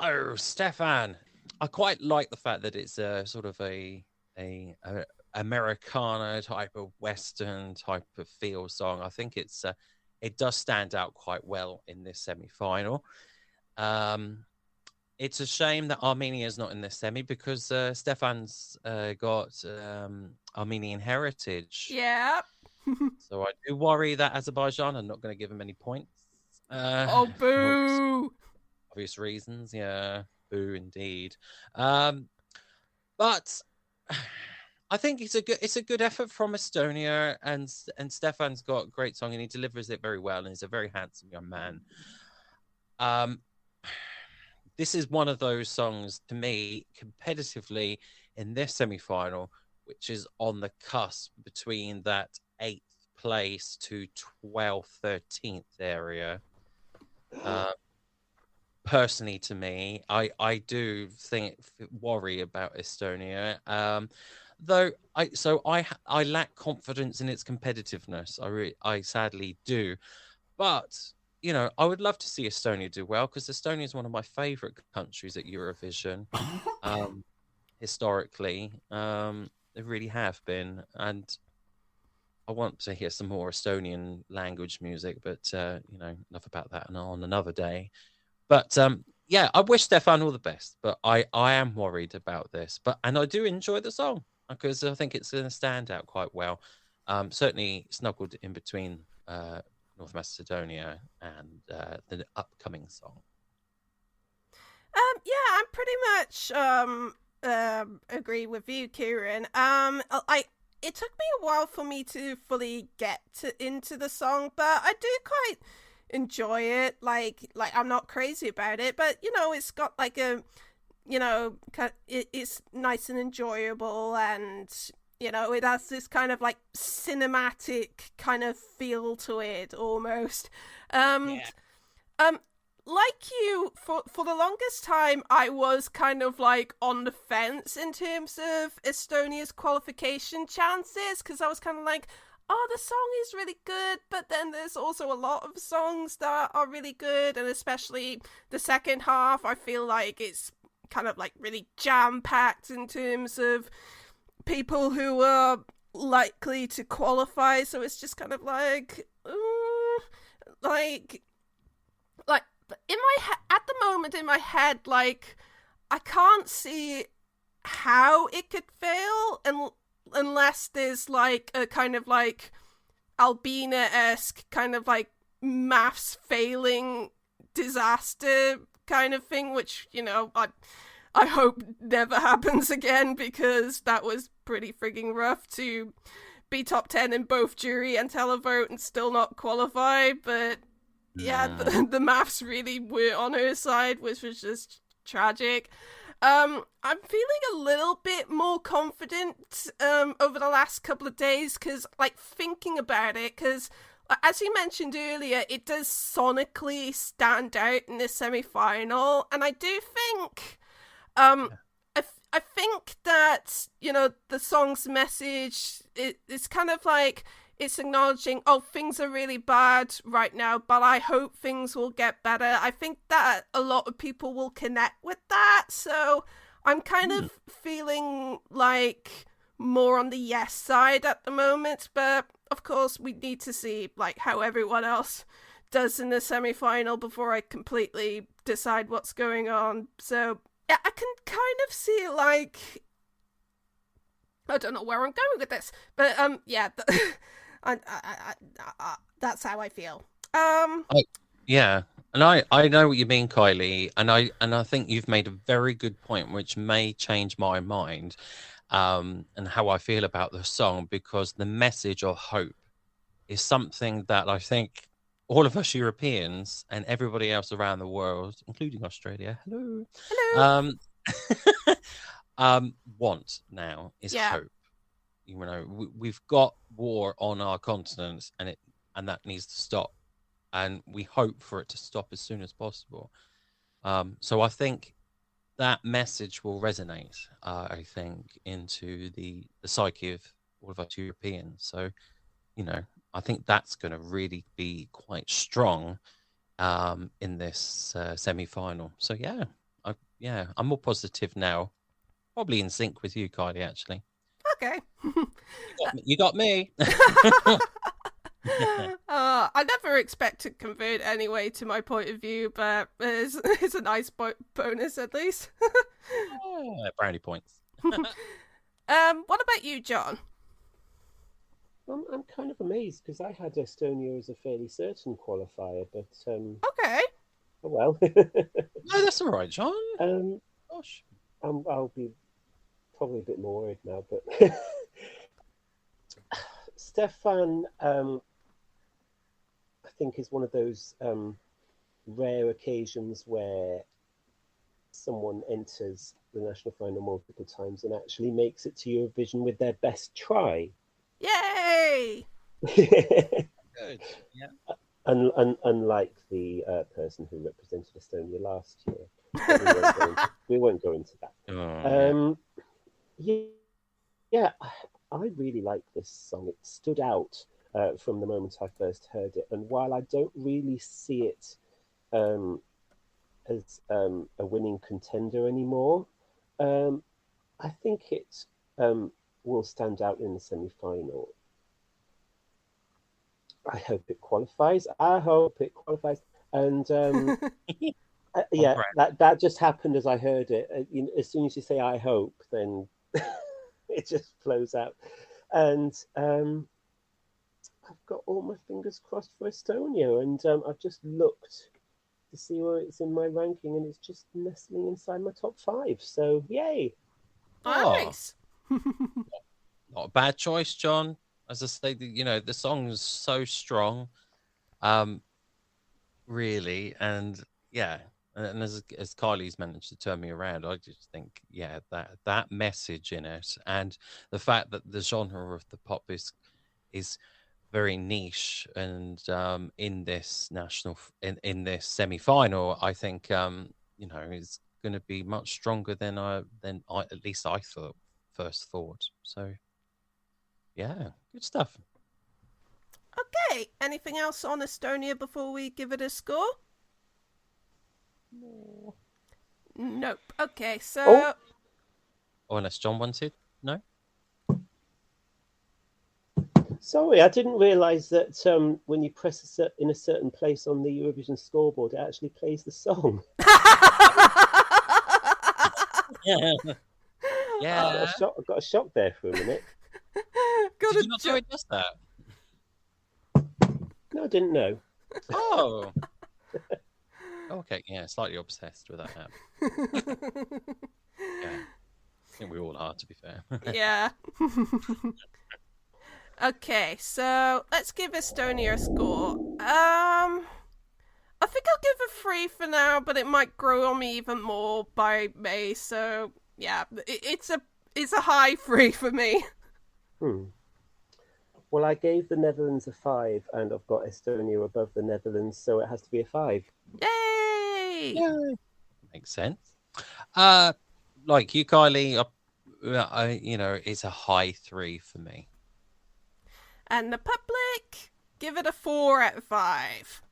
So, Stefan, I quite like the fact that it's a sort of a Americana type of Western type of feel song. I think it does stand out quite well in this semi-final. Um, it's a shame that Armenia is not in this semi because Stefan's got Armenian heritage. Yeah. So I do worry that Azerbaijan are not going to give him any points. Oh, For obvious, boo. obvious reasons. Yeah, boo indeed. Um, but I think it's a good effort from Estonia, and Stefan's got a great song and he delivers it very well, and he's a very handsome young man. Um, this is one of those songs to me competitively in this semi-final, which is on the cusp between that eighth place to 12th, 13th area. Uh, Personally, to me, I do think worry about Estonia. Though I lack confidence in its competitiveness. I sadly do, but I would love to see Estonia do well because Estonia is one of my favorite countries at Eurovision. Um, Historically, they really have been, and I want to hear some more Estonian language music. But enough about that, and on another day. But yeah, I wish Stefan all the best, but I am worried about this. And I do enjoy the song because I think it's going to stand out quite well. Certainly snuggled in between North Macedonia and the upcoming song. Yeah, I'm pretty much agree with you, Kieran. I it took me a while for me to fully into the song, but I do quite enjoy it. Like I'm not crazy about it, but it's got like a it's nice and enjoyable, and it has this kind of like cinematic kind of feel to it almost. Um, Yeah. um, like you, for the longest time, I was kind of like on the fence in terms of Estonia's qualification chances, because I was kind of like, oh, the song is really good, but then there's also a lot of songs that are really good, and especially the second half, I feel like it's kind of like really jam packed in terms of people who are likely to qualify. So it's just kind of like, like in at the moment in my head, like I can't see how it could fail unless there's like a kind of like Albina-esque kind of like maths failing disaster kind of thing, which I hope never happens again, because that was pretty frigging rough to be top 10 in both jury and televote and still not qualify. But yeah, Mm. the maths really were on her side, which was just tragic. I'm feeling a little bit more confident over the last couple of days, because like thinking about it, because as you mentioned earlier, it does sonically stand out in this semi-final, and I do think um Yeah. I think that the song's message it's kind of like it's acknowledging, oh, things are really bad right now, but I hope things will get better. I think that a lot of people will connect with that, so I'm kind Mm. of feeling like more on the yes side at the moment. But of course, we need to see like how everyone else does in the semi-final before I completely decide what's going on. So yeah, I can kind of see like I don't know where I'm going with this, but yeah, that's how I feel. Um, Yeah, and I know what you mean, Kylie, and I think you've made a very good point, which may change my mind, and how I feel about the song, because the message of hope is something that I think all of us Europeans and everybody else around the world, including Australia, hello, hello. um, want now is Yeah. hope. We've got war on our continent, and that needs to stop, and we hope for it to stop as soon as possible. So I think that message will resonate. I think into the psyche of all of us Europeans. So I think that's going to really be quite strong in this semi-final. So yeah, yeah, I'm more positive now. Probably in sync with you, Kylie. Actually, Okay. you got me. I never expect to convert anyway to my point of view, but it's a nice bonus at least. Yeah, brownie points. What about you, John? I'm kind of amazed because I had Estonia as a fairly certain qualifier, but Okay. oh well. No, that's all right, John. um, Gosh. I'll be probably a bit more worried now, but Stefan, I think, is one of those rare occasions where someone enters the national final multiple times and actually makes it to Eurovision with their best try. Yay! Good. Yeah. Unlike the person who represented Estonia last year, but we won't go into that. Oh, Yeah, yeah, I really like this song. It stood out from the moment I first heard it, and while I don't really see it um, as a winning contender anymore, um, I think it will stand out in the semi-final. I hope it qualifies. I hope it qualifies. And yeah. yeah, that just happened as I heard it. As soon as you say "I hope," then it just flows out. And I've got all my fingers crossed for Estonia, and I've just looked to see where it's in my ranking, and it's just nestling inside my top 5. So yay! Oh, Nice. not a bad choice, John. As I say, the song's so strong, um, really, and yeah, and as Kylie's managed to turn me around, I just think, yeah, that message in it, and the fact that the genre of the pop is very niche, and in this in this semi final, I think is going to be much stronger than I at least I thought. So yeah, good stuff. Okay. Anything else on Estonia before we give it a score? No. Nope. Okay, Oh, so Oh, unless John wanted, no. sorry, I didn't realise that when you press in a certain place on the Eurovision scoreboard, it actually plays the song. Yeah, I got a yeah. shock. I got a shock there for a minute. got Did a you not know it does that? No, I didn't know. Oh, okay. Yeah, slightly obsessed with that app. Yeah, I think we all are, to be fair. Yeah. Okay, so let's give Estonia a score. I think I'll give a 3 for now, but it might grow on me even more by May. So yeah, it's a high 3 for me. Hmm. Well, I gave the Netherlands a 5, and I've got Estonia above the Netherlands, so it has to be a 5. Yay! Yeah, makes sense. Like you, Kylie, it's a high 3 for me. And the public give it a 4 out of 5.